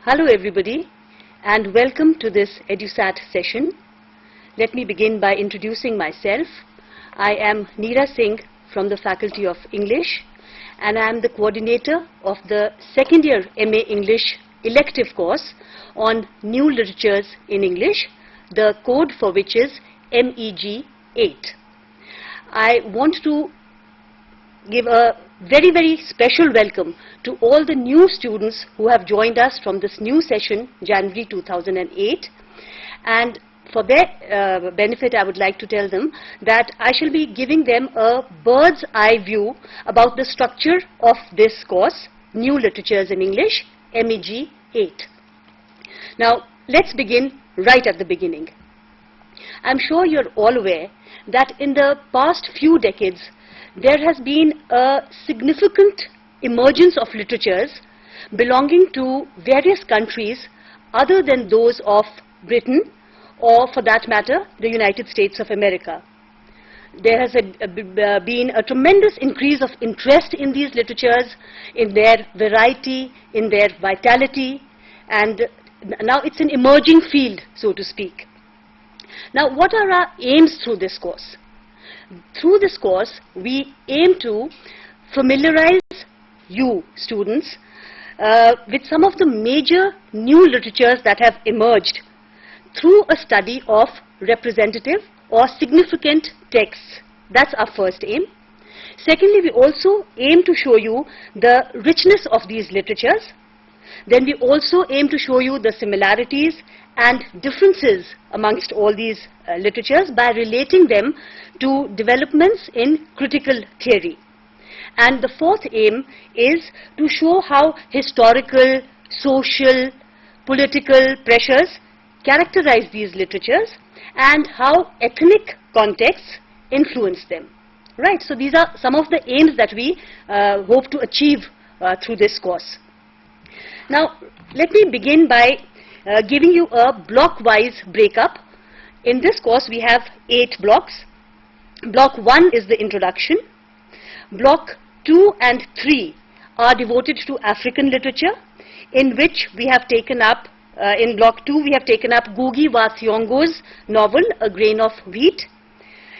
Hello everybody and welcome to this EduSat session. Let me begin by introducing myself. I am Neera Singh from the Faculty of English and I am the coordinator of the second year MA English elective course on New Literatures in English, the code for which is MEG 8. I want to give a very special welcome to all the new students who have joined us from this new session, January 2008. And for their benefit, I would like to tell them that I shall be giving them a bird's eye view about the structure of this course, New Literatures in English, MEG 8. Now, let's begin right at the beginning. I'm sure you're all aware that in the past few decades, there has been a significant emergence of literatures belonging to various countries other than those of Britain or, for that matter, the United States of America. There has been a tremendous increase of interest in these literatures, in their variety, in their vitality, and now it's an emerging field, so to speak. Now, what are our aims through this course? Through this course, we aim to familiarize you students with some of the major new literatures that have emerged through a study of representative or significant texts. That's our first aim. Secondly, we also aim to show you the richness of these literatures. Then we also aim to show you the similarities and differences amongst all these literatures by relating them to developments in critical theory. And the fourth aim is to show how historical, social, political pressures characterize these literatures and how ethnic contexts influence them. Right, so these are some of the aims that we hope to achieve through this course. Now, let me begin by giving you a block-wise breakup. In this course, we have 8 blocks. Block 1 is the introduction. Block 2 and 3 are devoted to African literature, in which we have taken up, in Block 2, we have taken up Ngugi wa Thiong'o's novel, A Grain of Wheat.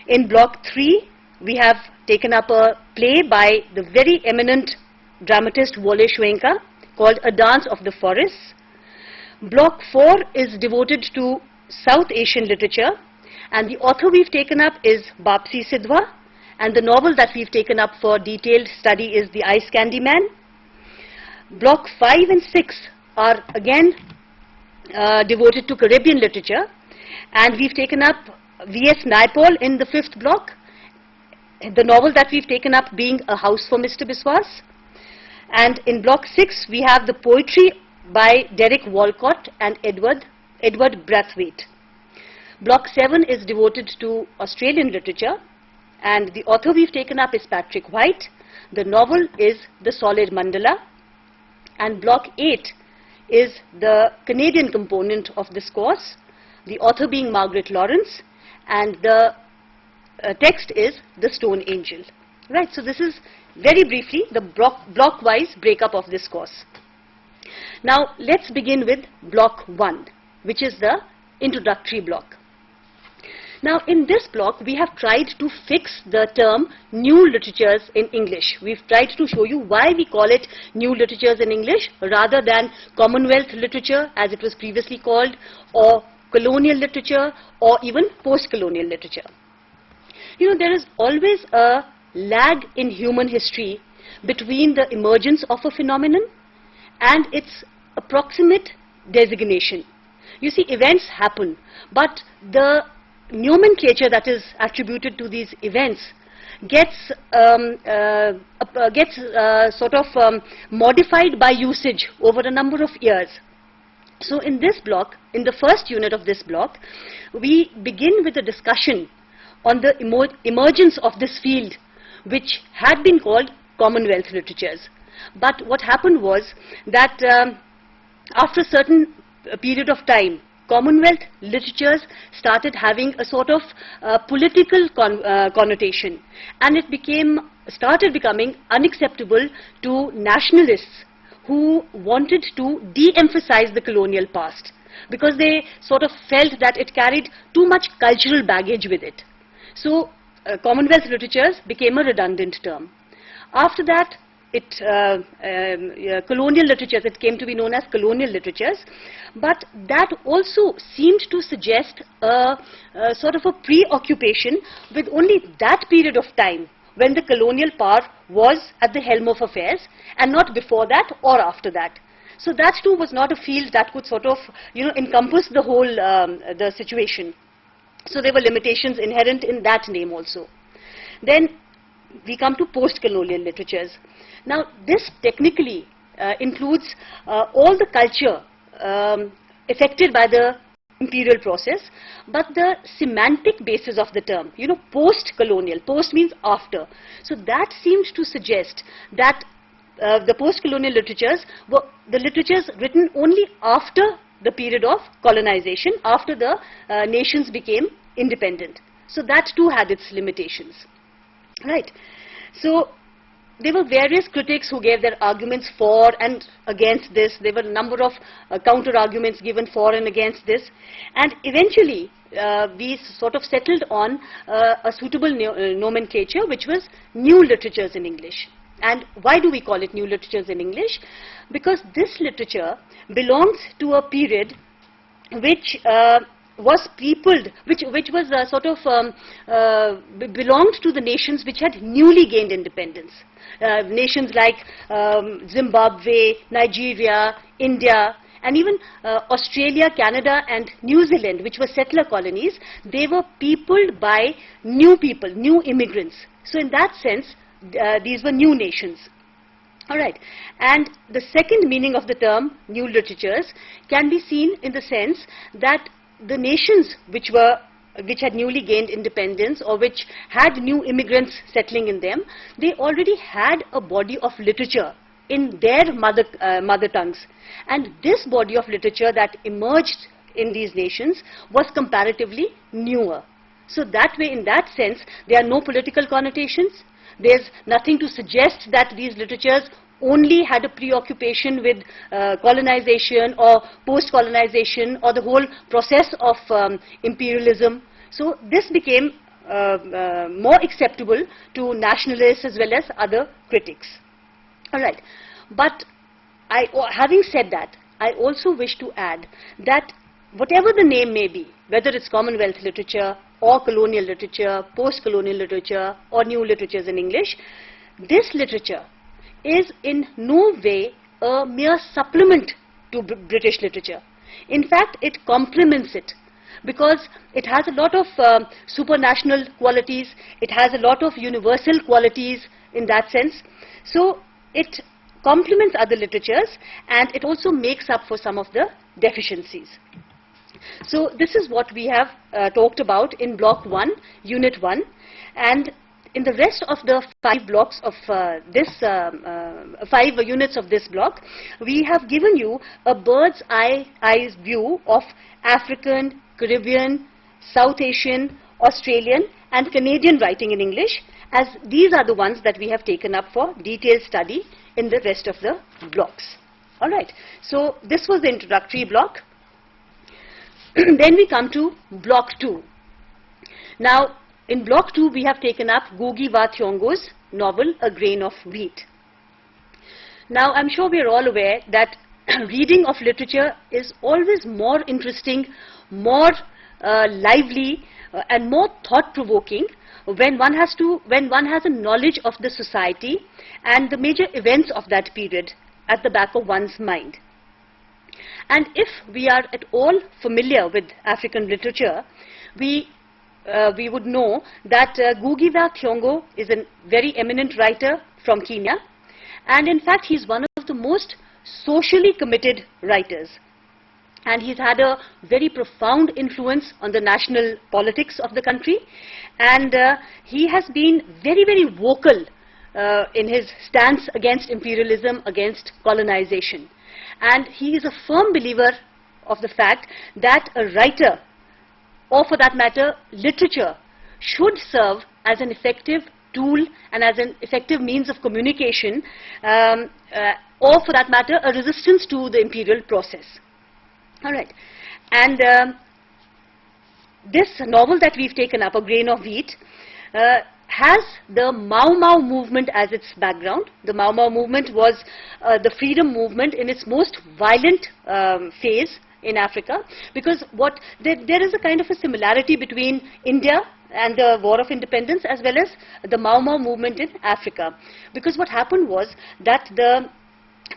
In Block 3, we have taken up a play by the very eminent dramatist Soyinka called A Dance of the Forests. Block 4 is devoted to South Asian literature, and the author we've taken up is Bapsi Sidhwa, and the novel that we've taken up for detailed study is The Ice Candy Man. Block 5 and 6 are again devoted to Caribbean literature, and we've taken up V.S. Naipaul in the 5th block, the novel that we've taken up being A House for Mr. Biswas. And in Block 6, we have the poetry by Derek Walcott and Edward Brathwaite. Block 7 is devoted to Australian literature, and the author we've taken up is Patrick White. The novel is The Solid Mandala. And Block 8 is the Canadian component of this course, the author being Margaret Lawrence, and the text is The Stone Angel. Right, so this is very briefly the block-wise breakup of this course. Now, let's begin with Block 1, which is the introductory block. Now, in this block, we have tried to fix the term New Literatures in English. We've tried to show you why we call it New Literatures in English rather than Commonwealth literature, as it was previously called, or colonial literature, or even post-colonial literature. You know, there is always a lag in human history between the emergence of a phenomenon and its approximate designation. You see, events happen, but the nomenclature that is attributed to these events gets modified by usage over a number of years. So in this block, in the first unit of this block, we begin with a discussion on the emergence of this field, which had been called Commonwealth literatures. But what happened was that after a certain period of time, Commonwealth literatures started having a sort of political connotation, and it started becoming unacceptable to nationalists who wanted to de-emphasize the colonial past because they sort of felt that it carried too much cultural baggage with it. So Commonwealth literatures became a redundant term. After that, colonial literatures, it came to be known as colonial literatures, but that also seemed to suggest a sort of a preoccupation with only that period of time when the colonial power was at the helm of affairs, and not before that or after that. So that too was not a field that could sort of, encompass the whole the situation. So there were limitations inherent in that name also. Then we come to post-colonial literatures. Now this technically includes all the culture affected by the imperial process, but the semantic basis of the term, post-colonial, post means after. So that seems to suggest that the post-colonial literatures were the literatures written only after the period of colonization, after the nations became independent. So that too had its limitations. Right. So there were various critics who gave their arguments for and against this. There were a number of counter-arguments given for and against this. And eventually, we sort of settled on a suitable nomenclature, which was new literatures in English. And why do we call it new literatures in English? Because this literature belongs to a period which was peopled, which was belonged to the nations which had newly gained independence. Nations like Zimbabwe, Nigeria, India, and even Australia, Canada, and New Zealand, which were settler colonies, they were peopled by new people, new immigrants. So in that sense, these were new nations. All right. And the second meaning of the term new literatures can be seen in the sense that the nations which had newly gained independence, or which had new immigrants settling in them, they already had a body of literature in their mother tongues. And this body of literature that emerged in these nations was comparatively newer. So that way, in that sense, there are no political connotations. There's nothing to suggest that these literatures only had a preoccupation with colonization or post-colonization or the whole process of imperialism. So this became more acceptable to nationalists as well as other critics. All right. But having said that, I also wish to add that whatever the name may be, whether it's Commonwealth literature or colonial literature, post-colonial literature or new literatures in English, this literature is in no way a mere supplement to British literature. In fact, it complements it because it has a lot of supranational qualities, it has a lot of universal qualities in that sense. So it complements other literatures and it also makes up for some of the deficiencies. So this is what we have talked about in Block 1, Unit 1, and in the rest of the 5 blocks of 5 units of this block, we have given you a bird's eye view of African, Caribbean, South Asian, Australian and Canadian writing in English, as these are the ones that we have taken up for detailed study in the rest of the blocks. All right. So this was the introductory block. Then we come to Block 2. Now, in Block 2, we have taken up Ngugi wa Thiong'o's novel, A Grain of Wheat. Now, I'm sure we are all aware that reading of literature is always more interesting, more lively, and more thought-provoking when one has a knowledge of the society and the major events of that period at the back of one's mind. And if we are at all familiar with African literature, we would know that Ngugi wa Thiong'o is a very eminent writer from Kenya, and in fact he's one of the most socially committed writers, and he's had a very profound influence on the national politics of the country, and he has been very, very vocal in his stance against imperialism, against colonization. And he is a firm believer of the fact that a writer, or for that matter, literature, should serve as an effective tool and as an effective means of communication or for that matter a resistance to the imperial process. All right, and this novel that we've taken up, A Grain of Wheat, has the Mau Mau movement as its background. The Mau Mau movement was the freedom movement in its most violent phase in Africa, because there is a kind of a similarity between India and the War of Independence as well as the Mau Mau movement in Africa, because what happened was that the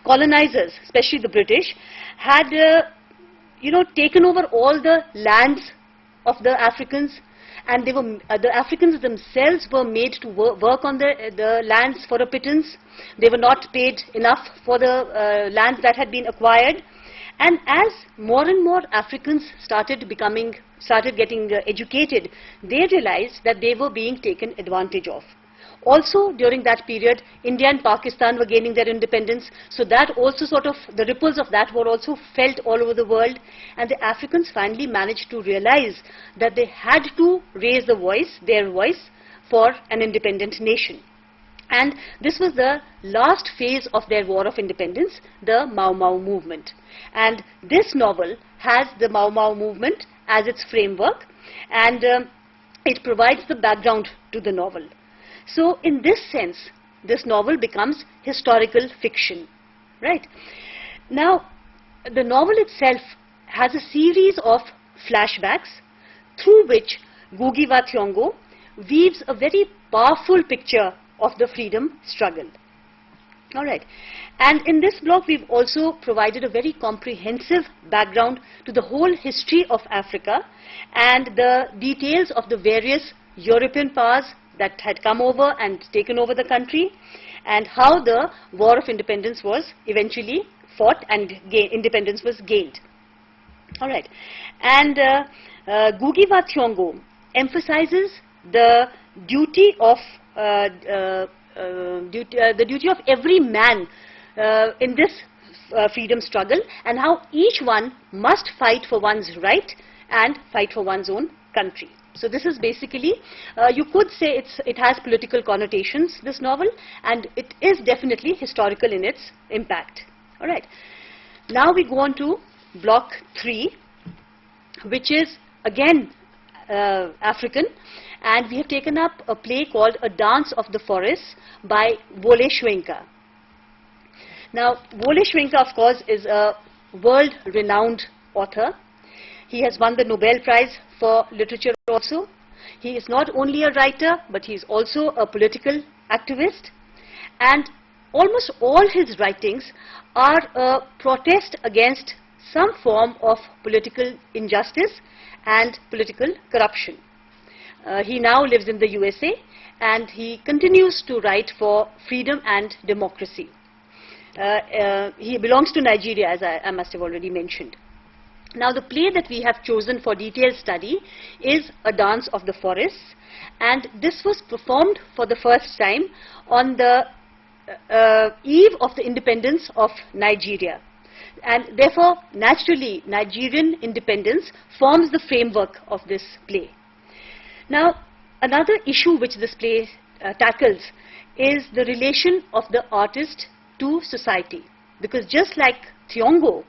colonizers, especially the British, had taken over all the lands of the Africans, and they were the Africans themselves were made to work on the lands for a pittance. They were not paid enough for the lands that had been acquired. And as more and more Africans started getting educated, they realized that they were being taken advantage of. Also during that period, India and Pakistan were gaining their independence, so that also the ripples of that were also felt all over the world, and the Africans finally managed to realize that they had to raise their voice for an independent nation. And this was the last phase of their War of Independence, the Mau Mau movement. And this novel has the Mau Mau movement as its framework, and it provides the background to the novel. So in this sense, this novel becomes historical fiction, right? Now, the novel itself has a series of flashbacks through which Ngugi wa Thiong'o weaves a very powerful picture of the freedom struggle. All right. And in this blog, we've also provided a very comprehensive background to the whole history of Africa and the details of the various European powers that had come over and taken over the country, and how the War of Independence was eventually fought and independence was gained. All right. And Ngugi wa Thiong'o emphasizes the duty of the duty of every man in this freedom struggle, and how each one must fight for one's right and fight for one's own country. So this is basically, you could say it has political connotations, this novel, and it is definitely historical in its impact. All right. Now we go on to block 3, which is again African, and we have taken up a play called A Dance of the Forests by Soyinka. Now, Soyinka, of course, is a world-renowned author. He has won the Nobel Prize for Literature also. He is not only a writer, but he is also a political activist. And almost all his writings are a protest against some form of political injustice and political corruption. He now lives in the USA, and he continues to write for freedom and democracy. He belongs to Nigeria, as I must have already mentioned. Now, the play that we have chosen for detailed study is A Dance of the Forests, and this was performed for the first time on the eve of the independence of Nigeria. And therefore, naturally, Nigerian independence forms the framework of this play. Now, another issue which this play tackles is the relation of the artist to society. Because just like Thiong'o,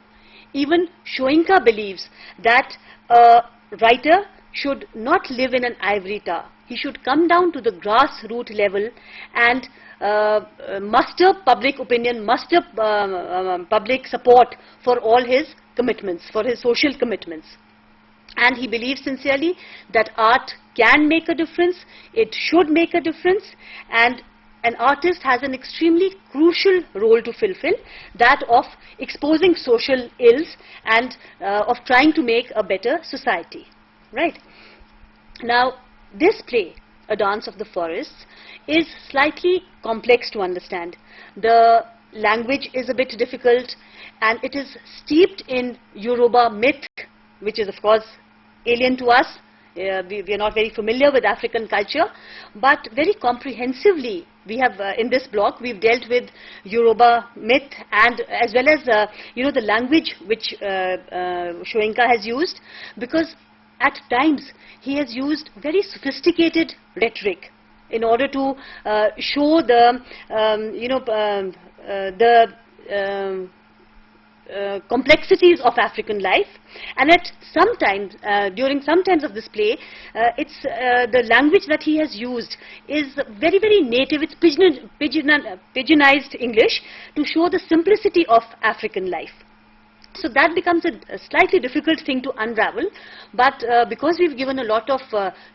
even Soyinka believes that a writer should not live in an ivory tower. He should come down to the grassroots level and muster public opinion, muster public support for all his commitments, for his social commitments. And he believes sincerely that art can make a difference, it should make a difference, and an artist has an extremely crucial role to fulfill, that of exposing social ills and of trying to make a better society. Right? Now, this play, A Dance of the Forests, is slightly complex to understand. The language is a bit difficult, and it is steeped in Yoruba myth, which is of course alien to us. We are not very familiar with African culture, but very comprehensively we have in this block we've dealt with Yoruba myth, and as well as the language which Soyinka has used, because at times he has used very sophisticated rhetoric in order to show the complexities of African life, and at sometimes during some times of this play, it's the language that he has used is very, very native. It's pigeonized English to show the simplicity of African life. So that becomes a slightly difficult thing to unravel, but because we've given a lot of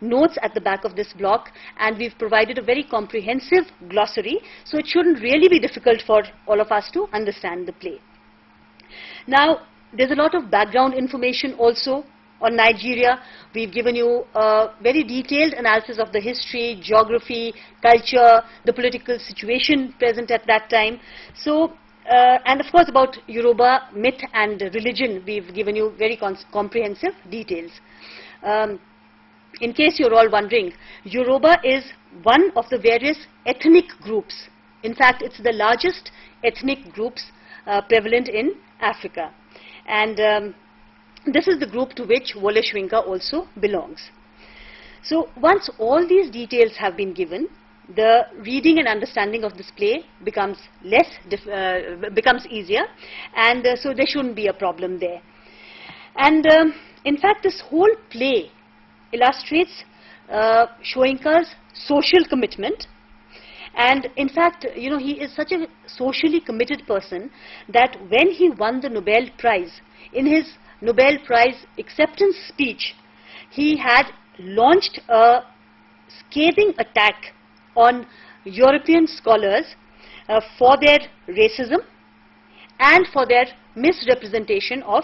notes at the back of this block, and we've provided a very comprehensive glossary, so it shouldn't really be difficult for all of us to understand the play. Now, there's a lot of background information also on Nigeria. We've given you a very detailed analysis of the history, geography, culture, the political situation present at that time. So, and of course about Yoruba myth and religion, we've given you very comprehensive details. In case you're all wondering, Yoruba is one of the various ethnic groups. In fact, it's the largest ethnic groups prevalent in Africa. And this is the group to which Soyinka also belongs. So once all these details have been given, the reading and understanding of this play becomes easier, and so there shouldn't be a problem there. And in fact, this whole play illustrates Soyinka's social commitment. And in fact, you know, he is such a socially committed person that when he won the Nobel Prize, in his Nobel Prize acceptance speech, he had launched a scathing attack on European scholars for their racism and for their misrepresentation of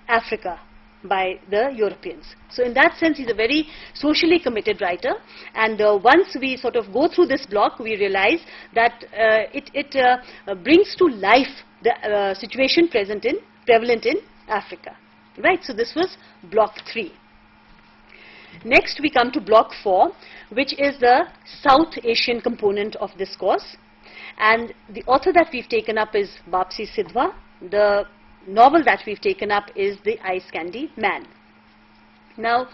Africa by the Europeans. So in that sense, he's a very socially committed writer, and once we sort of go through this block, we realize that it brings to life the situation prevalent in Africa. Right, so this was block 3. Next we come to block 4, which is the South Asian component of this course, and the author that we've taken up is Bapsi Sidhwa. The novel that we've taken up is The Ice Candy Man. Now,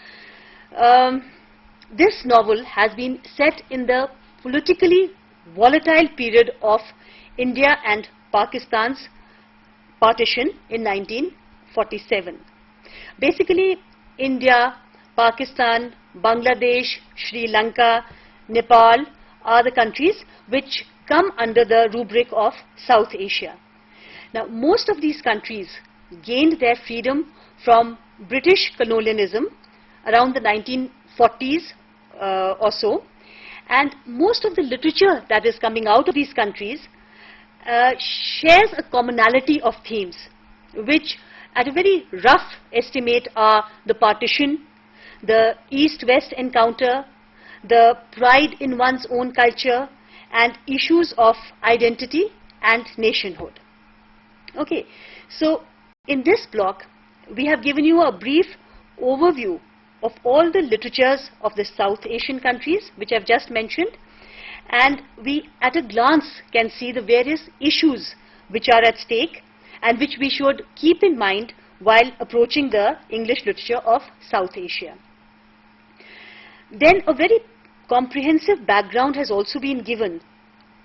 this novel has been set in the politically volatile period of India and Pakistan's partition in 1947. Basically, India, Pakistan, Bangladesh, Sri Lanka, Nepal are the countries which come under the rubric of South Asia. Now, most of these countries gained their freedom from British colonialism around the 1940s or so, and most of the literature that is coming out of these countries shares a commonality of themes, which at a very rough estimate are the partition, the East-West encounter, the pride in one's own culture, and issues of identity and nationhood. Okay, so in this block, we have given you a brief overview of all the literatures of the South Asian countries, which I've just mentioned, and we at a glance can see the various issues which are at stake and which we should keep in mind while approaching the English literature of South Asia. Then a very comprehensive background has also been given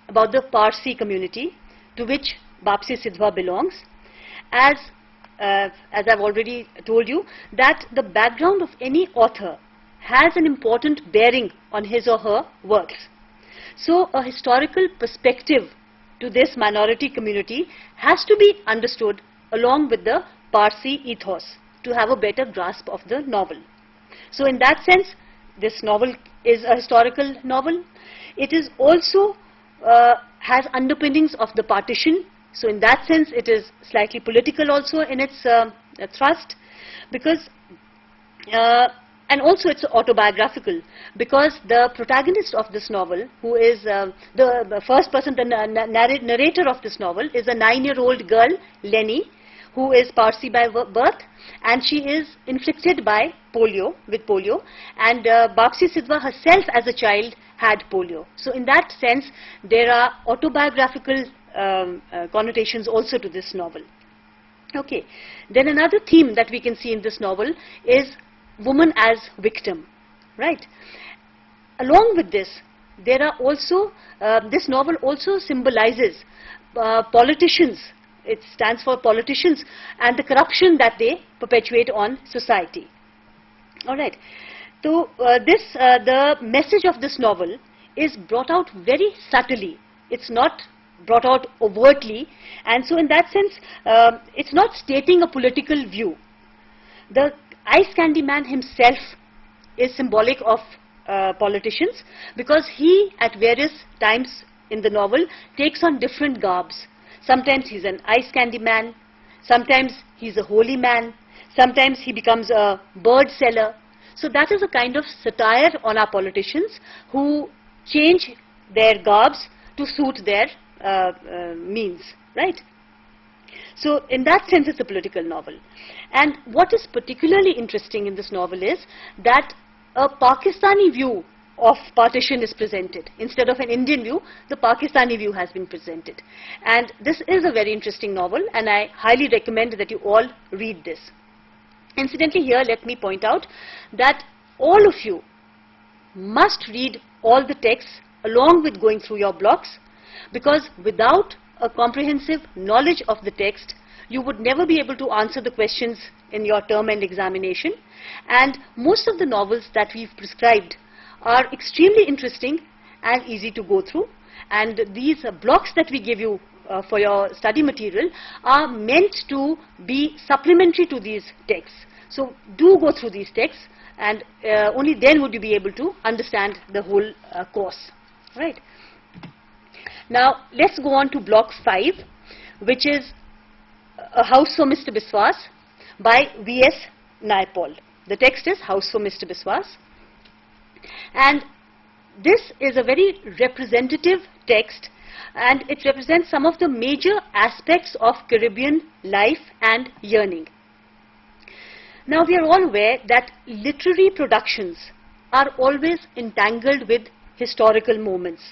about the Parsi community to which Bapsi Sidhwa belongs, as I've already told you, that the background of any author has an important bearing on his or her works. So a historical perspective to this minority community has to be understood along with the Parsi ethos to have a better grasp of the novel. So in that sense, this novel is a historical novel. It is also has underpinnings of the partition. So in that sense, it is slightly political also in its thrust, because and also it's autobiographical, because the protagonist of this novel, who is the first person, the narrator of this novel, is a 9-year-old girl, Lenny, who is Parsi by birth, and she is inflicted by polio, and Bapsi Sidhwa herself as a child had polio. So in that sense, there are autobiographical connotations also to this novel. Okay, then another theme that we can see in this novel is woman as victim, right? Along with this, there are also, this novel also symbolizes politicians it stands for politicians and the corruption that they perpetuate on society. All right. So the message of this novel is brought out very subtly. It's not brought out overtly, and so in that sense, it's not stating a political view. The ice candy man himself is symbolic of politicians, because he at various times in the novel takes on different garbs. Sometimes he's an ice candy man, sometimes he's a holy man, sometimes he becomes a bird seller. So that is a kind of satire on our politicians who change their garbs to suit their means, right? So in that sense, it's a political novel. And what is particularly interesting in this novel is that a Pakistani view of partition is presented. Instead of an Indian view, the Pakistani view has been presented. And this is a very interesting novel, and I highly recommend that you all read this. Incidentally, here let me point out that all of you must read all the texts along with going through your blocks, because without a comprehensive knowledge of the text, you would never be able to answer the questions in your term end examination. And most of the novels that we've prescribed are extremely interesting and easy to go through. And these blocks that we give you for your study material are meant to be supplementary to these texts. So do go through these texts, and only then would you be able to understand the whole course. Right. Now let's go on to block 5, which is A House for Mr. Biswas by V.S. Naipaul. The text is House for Mr. Biswas. And this is a very representative text, and it represents some of the major aspects of Caribbean life and yearning. Now we are all aware that literary productions are always entangled with historical moments,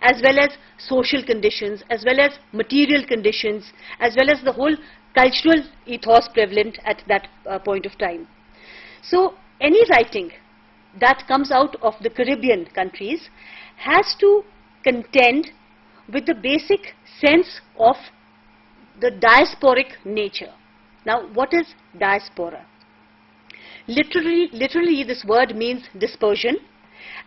as well as social conditions, as well as material conditions, as well as the whole cultural ethos prevalent at that point of time. So any writing that comes out of the Caribbean countries has to contend with the basic sense of the diasporic nature. Now what is diaspora? Literally this word means dispersion,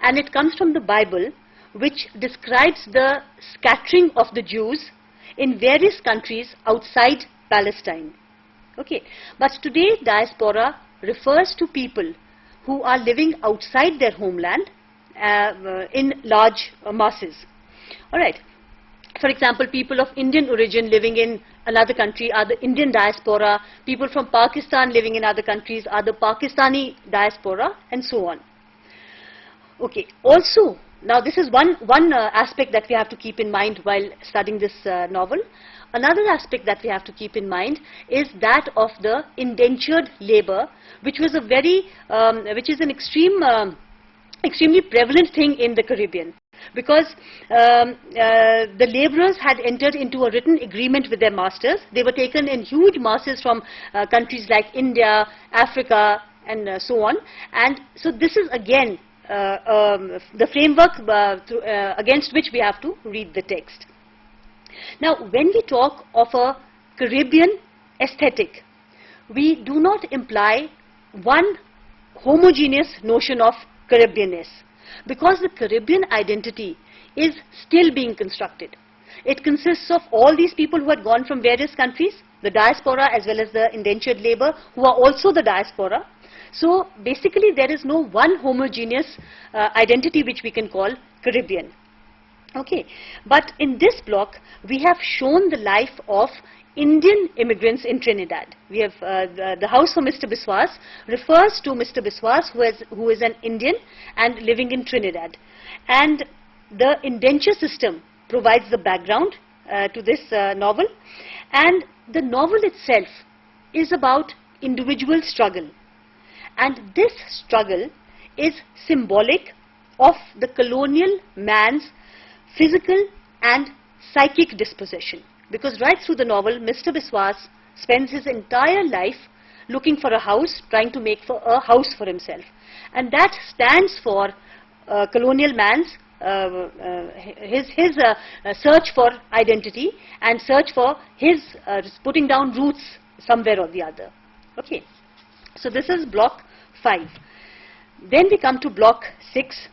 and it comes from the Bible, which describes the scattering of the Jews in various countries outside Palestine. Okay, but today diaspora refers to people who are living outside their homeland in large masses. All right. For example, people of Indian origin living in another country are the Indian diaspora, people from Pakistan living in other countries are the Pakistani diaspora, and so on. Okay, also, now this is one aspect that we have to keep in mind while studying this novel. Another aspect that we have to keep in mind is that of the indentured labor, which was a very, which is an extremely prevalent thing in the Caribbean. Because the laborers had entered into a written agreement with their masters. They were taken in huge masses from countries like India, Africa, and so on. And so this is again the framework against which we have to read the text. Now, when we talk of a Caribbean aesthetic, we do not imply one homogeneous notion of Caribbeanness, because the Caribbean identity is still being constructed. It consists of all these people who had gone from various countries, the diaspora as well as the indentured labor, who are also the diaspora. So basically there is no one homogeneous identity which we can call Caribbean. Okay, but in this block we have shown the life of Indian immigrants in Trinidad. We have the House for Mr. Biswas refers to Mr. Biswas, who is an Indian and living in Trinidad. And the indenture system provides the background to this novel. And the novel itself is about individual struggle. And this struggle is symbolic of the colonial man's physical and psychic disposition. Because right through the novel, Mr. Biswas spends his entire life looking for a house, trying to make a house for himself. And that stands for colonial man's search for identity and search for his putting down roots somewhere or the other. Okay, so this is block 5. Then we come to block 6,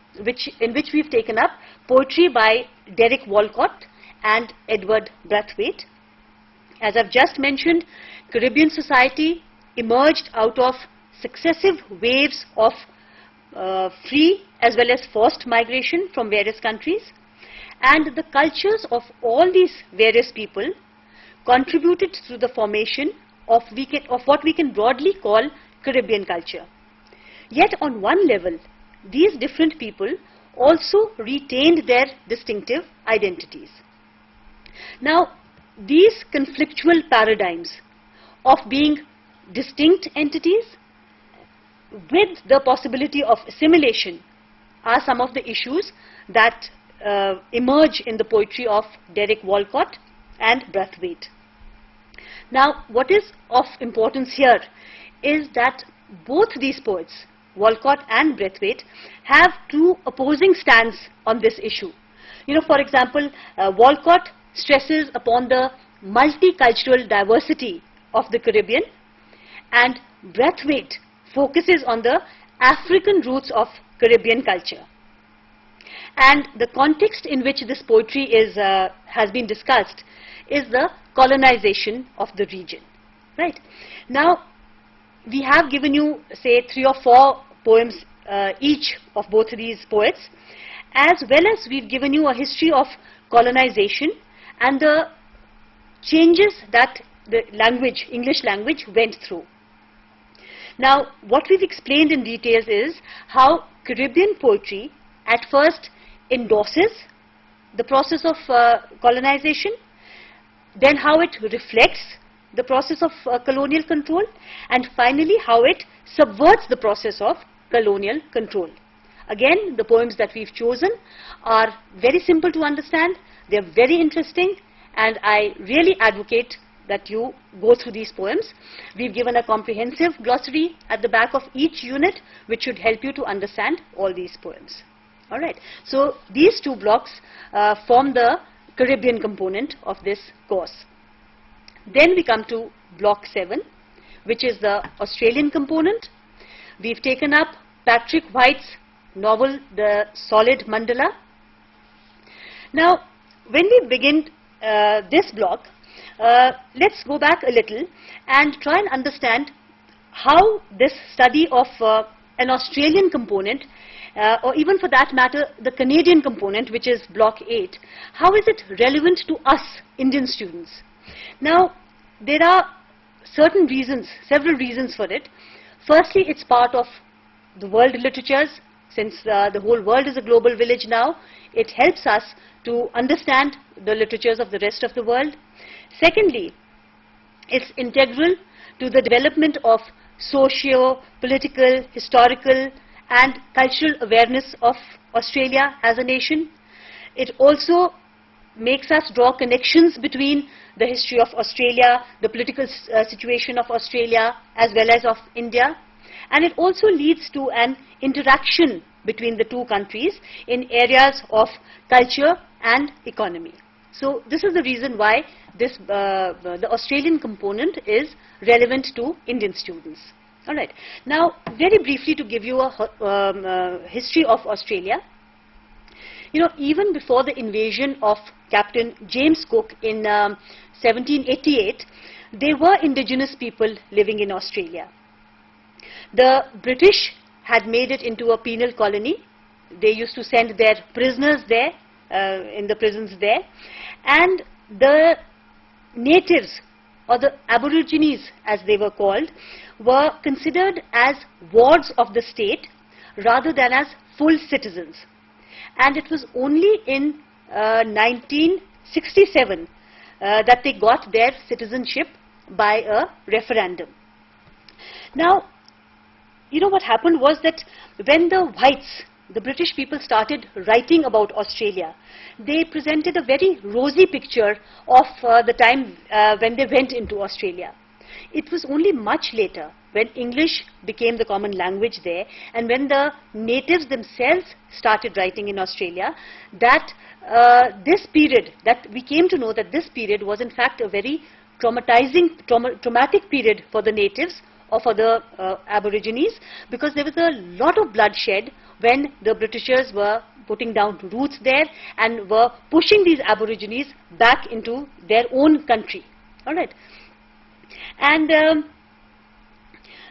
in which we've taken up poetry by Derek Walcott and Edward Brathwaite. As I've just mentioned, Caribbean society emerged out of successive waves of free as well as forced migration from various countries, and the cultures of all these various people contributed to the formation of what we can broadly call Caribbean culture. Yet on one level, these different people also retained their distinctive identities. Now, these conflictual paradigms of being distinct entities with the possibility of assimilation are some of the issues that emerge in the poetry of Derek Walcott and Brathwaite. Now, what is of importance here is that both these poets, Walcott and Brathwaite, have two opposing stands on this issue. For example, Walcott stresses upon the multicultural diversity of the Caribbean, and Brathwaite focuses on the African roots of Caribbean culture. And the context in which this poetry has been discussed is the colonization of the region. Right? Now, we have given you, say, 3 or 4 poems each of both of these poets, as well as we've given you a history of colonization and the changes that the language, English language, went through. Now, what we've explained in details is how Caribbean poetry at first endorses the process of colonization, then how it reflects the process of colonial control, and finally how it subverts the process of colonial control. Again, the poems that we've chosen are very simple to understand, they're very interesting, and I really advocate that you go through these poems. We've given a comprehensive glossary at the back of each unit which should help you to understand all these poems. Alright, so these 2 blocks form the Caribbean component of this course. Then we come to block 7, which is the Australian component. We've taken up Patrick White's novel The Solid Mandala. Now, when we begin this block, let's go back a little and try and understand how this study of an Australian component, or even for that matter the Canadian component, which is block 8, how is it relevant to us Indian students? Now, there are certain reasons, several reasons for it. Firstly, it's part of the world literatures. Since the whole world is a global village now, it helps us to understand the literatures of the rest of the world. Secondly, it's integral to the development of socio-political, historical and cultural awareness of Australia as a nation. It also makes us draw connections between the history of Australia, the political situation of Australia as well as of India, and it also leads to an interaction between the 2 countries in areas of culture and economy. So this is the reason why this, the Australian component is relevant to Indian students. Alright, now very briefly to give you a history of Australia. Even before the invasion of Captain James Cook in 1788, there were indigenous people living in Australia. The British had made it into a penal colony. They used to send their prisoners there, in the prisons there, and the natives, or the Aborigines as they were called, were considered as wards of the state rather than as full citizens. And it was only in 1967 that they got their citizenship by a referendum. Now, what happened was that when the whites, the British people, started writing about Australia, they presented a very rosy picture of the time when they went into Australia. It was only much later, when English became the common language there, and when the natives themselves started writing in Australia, that this period, that we came to know that this period was in fact a very traumatic period for the natives or for the Aborigines, because there was a lot of bloodshed when the Britishers were putting down roots there and were pushing these Aborigines back into their own country. All right. And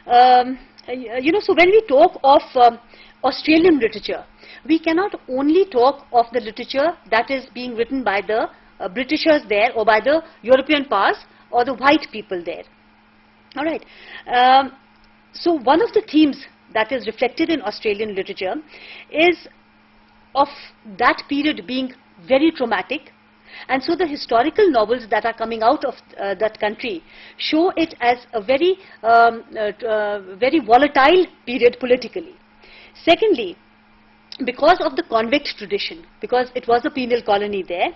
so when we talk of Australian literature, we cannot only talk of the literature that is being written by the Britishers there, or by the European powers, or the white people there. All right. So one of the themes that is reflected in Australian literature is of that period being very traumatic, and so the historical novels that are coming out of that country show it as a very very volatile period politically. Secondly, because of the convict tradition, because it was a penal colony there,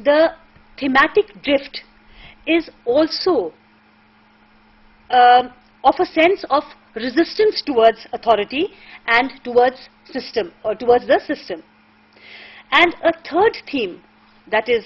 the thematic drift is also of a sense of resistance towards authority and towards system, or towards the system. And a third theme that is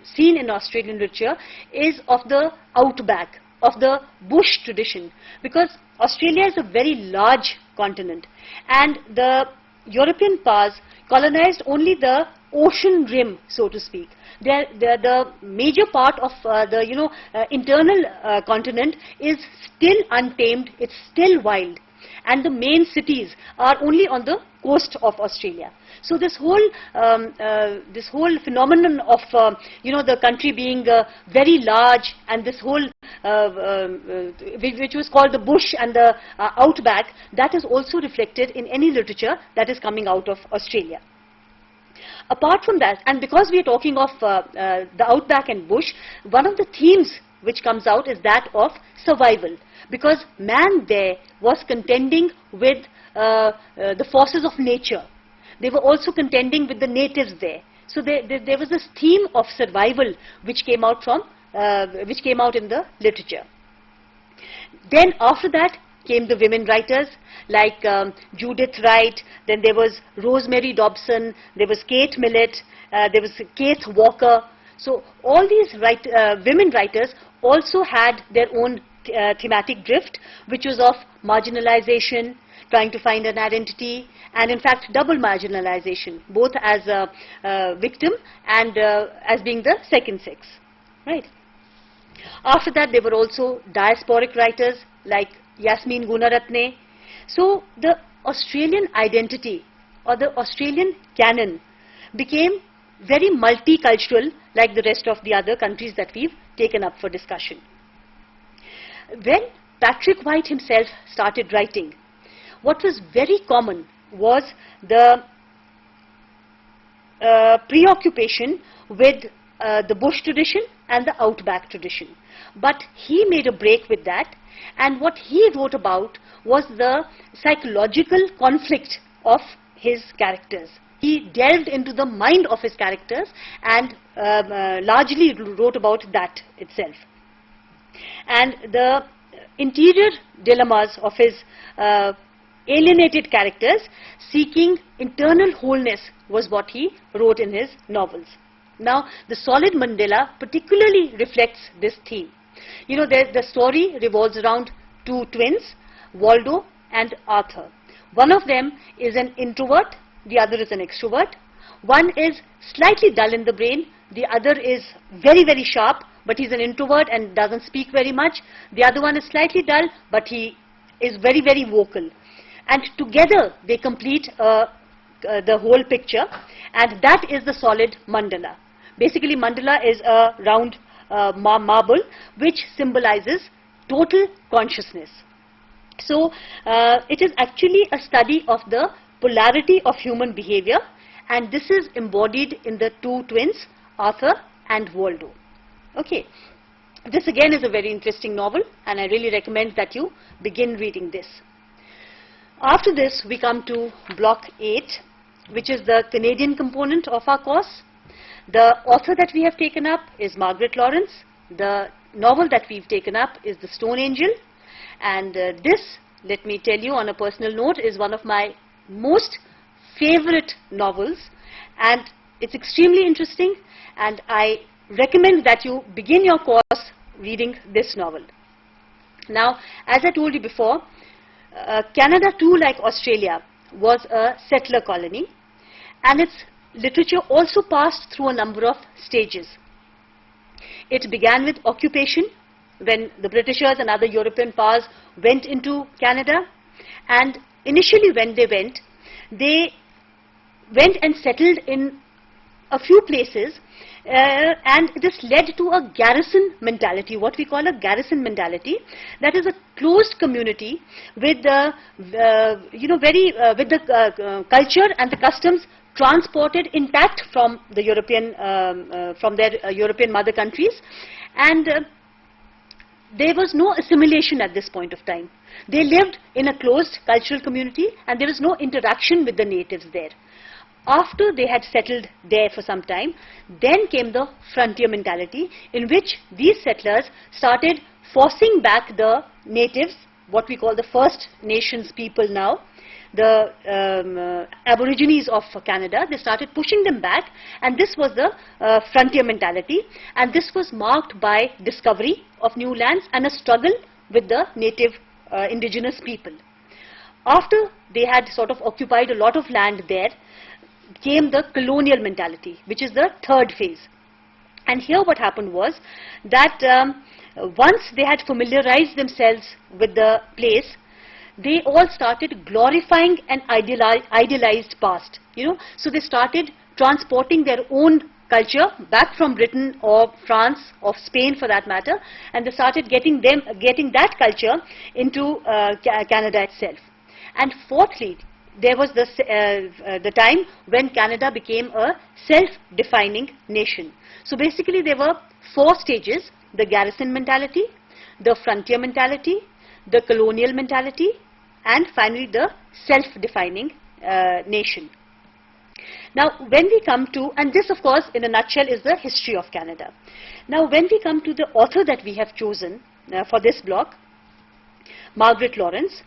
seen in Australian literature is of the outback, of the bush tradition, because Australia is a very large continent, and the European powers colonized only the ocean rim, so to speak. The major part of the internal continent is still untamed, it's still wild, and the main cities are only on the coast of Australia. So this whole phenomenon of the country being very large, and this whole which was called the bush and the outback, that is also reflected in any literature that is coming out of Australia. Apart from that, and because we are talking of the outback and bush, one of the themes which comes out is that of survival, because man there was contending with the forces of nature. They were also contending with the natives there. So there was this theme of survival which came out from which came out in the literature. Then after that came the women writers like Judith Wright, then there was Rosemary Dobson, there was Kate Millett, there was Kate Walker. So all these women writers also had their own thematic drift, which was of marginalization, trying to find an identity, and in fact double marginalization, both as a victim and as being the second sex. Right. After that, there were also diasporic writers like Yasmin Gunaratne. So the Australian identity, or the Australian canon, became very multicultural, like the rest of the other countries that we've taken up for discussion. When Patrick White himself started writing, what was very common was the preoccupation with the bush tradition and the outback tradition. But he made a break with that, and what he wrote about was the psychological conflict of his characters. He delved into the mind of his characters and largely wrote about that itself. And the interior dilemmas of his alienated characters seeking internal wholeness was what he wrote in his novels. Now, The Solid Mandela particularly reflects this theme. You know, the story revolves around two twins, Waldo and Arthur. One of them is an introvert, the other is an extrovert. One is slightly dull in the brain, the other is very, very sharp, but he's an introvert and doesn't speak very much. The other one is slightly dull, but he is very, very vocal. And together they complete the whole picture, and that is the solid mandala. Basically, mandala is a round marble which symbolizes total consciousness. So it is actually a study of the polarity of human behavior, and this is embodied in the two twins, Arthur and Waldo. Okay, this again is a very interesting novel, and I really recommend that you begin reading this. After this, we come to Block 8, which is the Canadian component of our course. The author that we have taken up is Margaret Lawrence. The novel that we've taken up is The Stone Angel. And this, let me tell you on a personal note, is one of my most favorite novels, and it's extremely interesting, and I recommend that you begin your course reading this novel. Now, as I told you before, Canada too, like Australia, was a settler colony, and its literature also passed through a number of stages. It began with occupation, when the Britishers and other European powers went into Canada, and initially when they went and settled in a few places, and this led to a garrison mentality, what we call a garrison mentality, that is a closed community with the culture and the customs transported intact from the European from their European mother countries, and there was no assimilation at this point of time. They lived in a closed cultural community, and there was no interaction with the natives there. After they had settled there for some time, then came the frontier mentality, in which these settlers started forcing back the natives, what we call the First Nations people now, the Aborigines of Canada. They started pushing them back, and this was the frontier mentality, and this was marked by discovery of new lands and a struggle with the native indigenous people. After they had sort of occupied a lot of land there, came the colonial mentality, which is the third phase. And here what happened was that once they had familiarized themselves with the place, they all started glorifying an idealized past. So they started transporting their own culture back from Britain or France or Spain for that matter, and they started getting that culture into Canada itself. And fourthly, there was the time when Canada became a self-defining nation. So basically there were four stages: the garrison mentality, the frontier mentality, the colonial mentality, and finally the self-defining nation. Now when we come to, and this of course in a nutshell is the history of Canada. Now when we come to the author that we have chosen for this block, Margaret Laurence,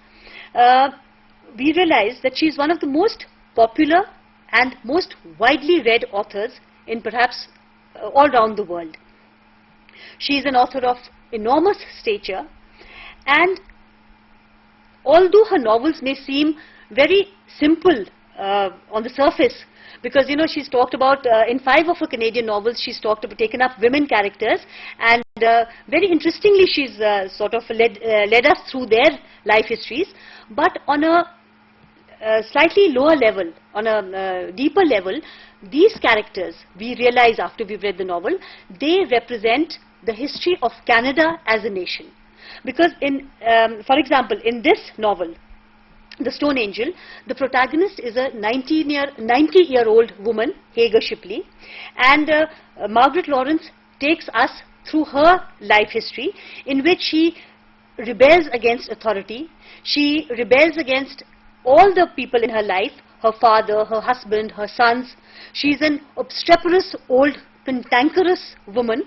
we realize that she is one of the most popular and most widely read authors in perhaps all around the world. She is an author of enormous stature, and although her novels may seem very simple on the surface, because she's talked about in 5 of her Canadian novels, she's taken up women characters, and very interestingly she's sort of led us through their life histories. But on a slightly lower level, on a deeper level, these characters, we realize after we've read the novel, they represent the history of Canada as a nation. Because for example, in this novel, The Stone Angel, the protagonist is a 90-year-old woman, Hagar Shipley, and Margaret Laurence takes us through her life history, in which she rebels against authority. She rebels against all the people in her life, her father, her husband, her sons. She's an obstreperous, old, cantankerous woman,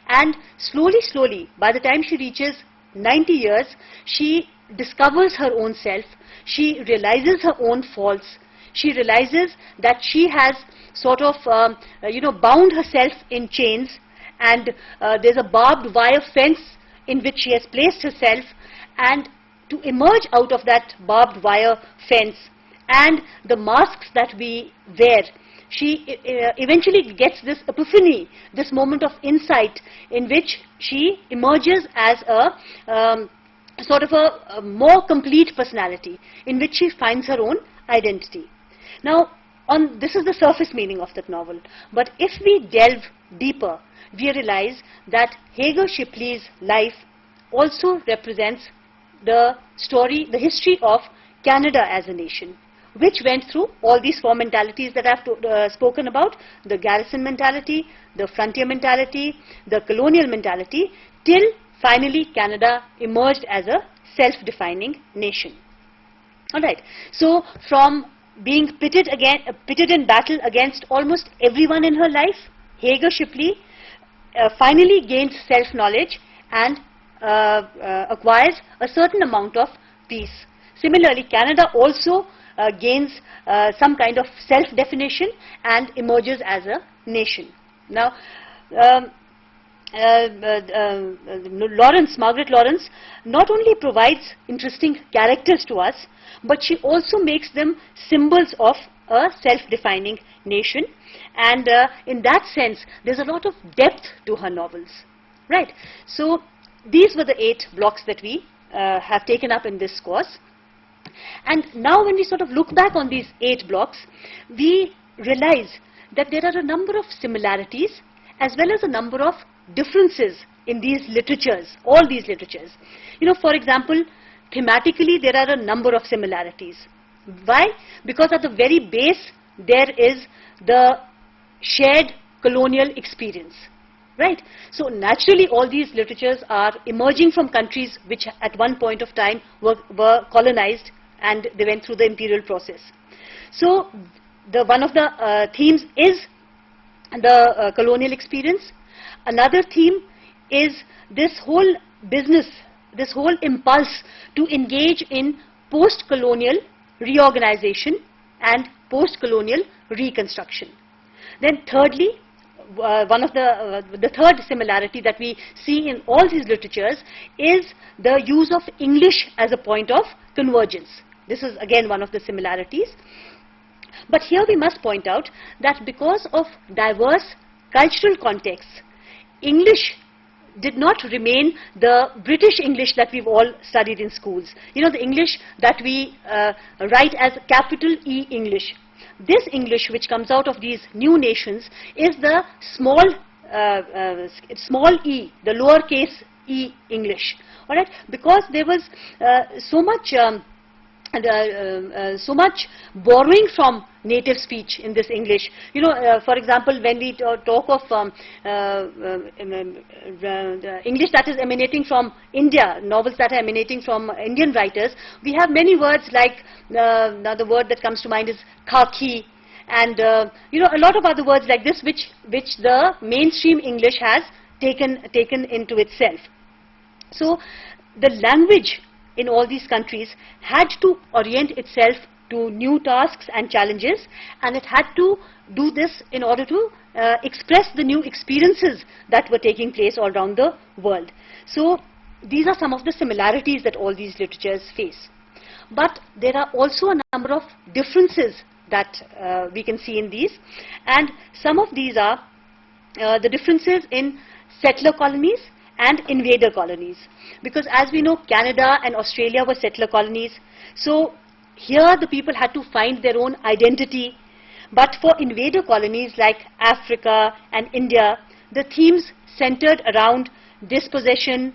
and slowly, by the time she reaches 90 years, she discovers her own self. She realizes her own faults. She realizes that she has sort of, bound herself in chains, and there's a barbed wire fence in which she has placed herself, and to emerge out of that barbed wire fence and the masks that we wear, she eventually gets this epiphany, this moment of insight, in which she emerges as a sort of a more complete personality, in which she finds her own identity. Now, this is the surface meaning of that novel, but if we delve deeper, we realize that Hagar Shipley's life also represents the story, the history of Canada as a nation, which went through all these four mentalities that I've spoken about: the garrison mentality, the frontier mentality, the colonial mentality, till finally Canada emerged as a self-defining nation. Alright, so from being pitted in battle against almost everyone in her life, Hagar Shipley finally gained self-knowledge and acquires a certain amount of peace. Similarly, Canada also gains some kind of self-definition and emerges as a nation. Now, Margaret Lawrence not only provides interesting characters to us, but she also makes them symbols of a self-defining nation, and in that sense there's a lot of depth to her novels, right? So these were the 8 blocks that we have taken up in this course, and now when we sort of look back on these 8 blocks, we realize that there are a number of similarities as well as a number of differences in these literatures, all these literatures. You know, for example, thematically there are a number of similarities. Why? Because at the very base there is the shared colonial experience, right? So naturally all these literatures are emerging from countries which at one point of time were colonized, and they went through the imperial process. So one of the themes is the colonial experience. Another theme is this whole business, this whole impulse to engage in post-colonial reorganization and post-colonial reconstruction. Then thirdly, one of the third similarity that we see in all these literatures is the use of English as a point of convergence. This is again one of the similarities. But here we must point out that because of diverse cultural contexts, English did not remain the British English that we've all studied in schools. You know, the English that we write as capital E English. This English which comes out of these new nations is the small e, the lowercase e English. All right, because there was so much borrowing from native speech in this English. You know, for example, when we talk of the English that is emanating from India, novels that are emanating from Indian writers, we have many words like, the word that comes to mind is khaki, and you know, a lot of other words like this which the mainstream English has taken into itself. So the language in all these countries had to orient itself to new tasks and challenges, and it had to do this in order to express the new experiences that were taking place all around the world. So these are some of the similarities that all these literatures face. But there are also a number of differences that we can see in these, and some of these are the differences in settler colonies and invader colonies, because as we know, Canada and Australia were settler colonies. So here the people had to find their own identity, but for invader colonies like Africa and India, the themes centered around dispossession,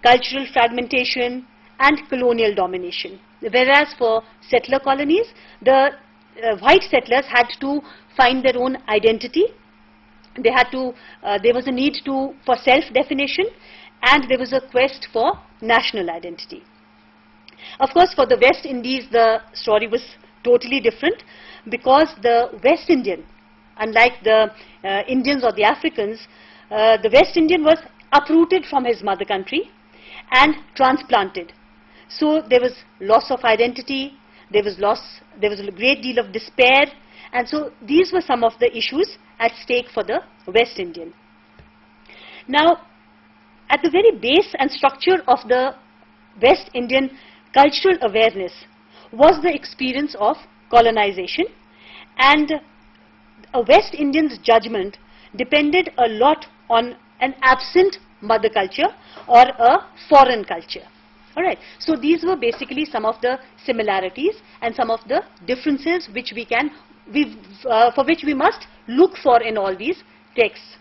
cultural fragmentation and colonial domination. Whereas for settler colonies, the white settlers had to find their own identity. They had to, there was a need for self-definition, and there was a quest for national identity. Of course, for the West Indies, the story was totally different, because the West Indian, unlike the Indians or the Africans, the West Indian was uprooted from his mother country and transplanted. So there was loss of identity, there was a great deal of despair, and so these were some of the issues at stake for the West Indian. Now, at the very base and structure of the West Indian cultural awareness was the experience of colonization, and a West Indian's judgment depended a lot on an absent mother culture or a foreign culture. All right. So these were basically some of the similarities and some of the differences which for which we must look for in all these texts.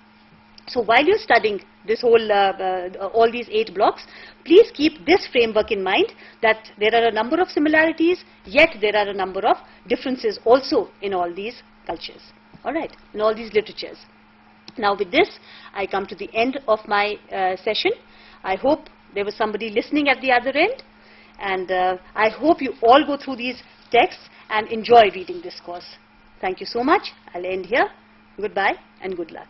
So while you're studying this whole, all these 8 blocks, please keep this framework in mind, that there are a number of similarities, yet there are a number of differences also in all these cultures, all right, in all these literatures. Now with this, I come to the end of my session. I hope there was somebody listening at the other end, and I hope you all go through these texts and enjoy reading this course. Thank you so much. I'll end here. Goodbye and good luck.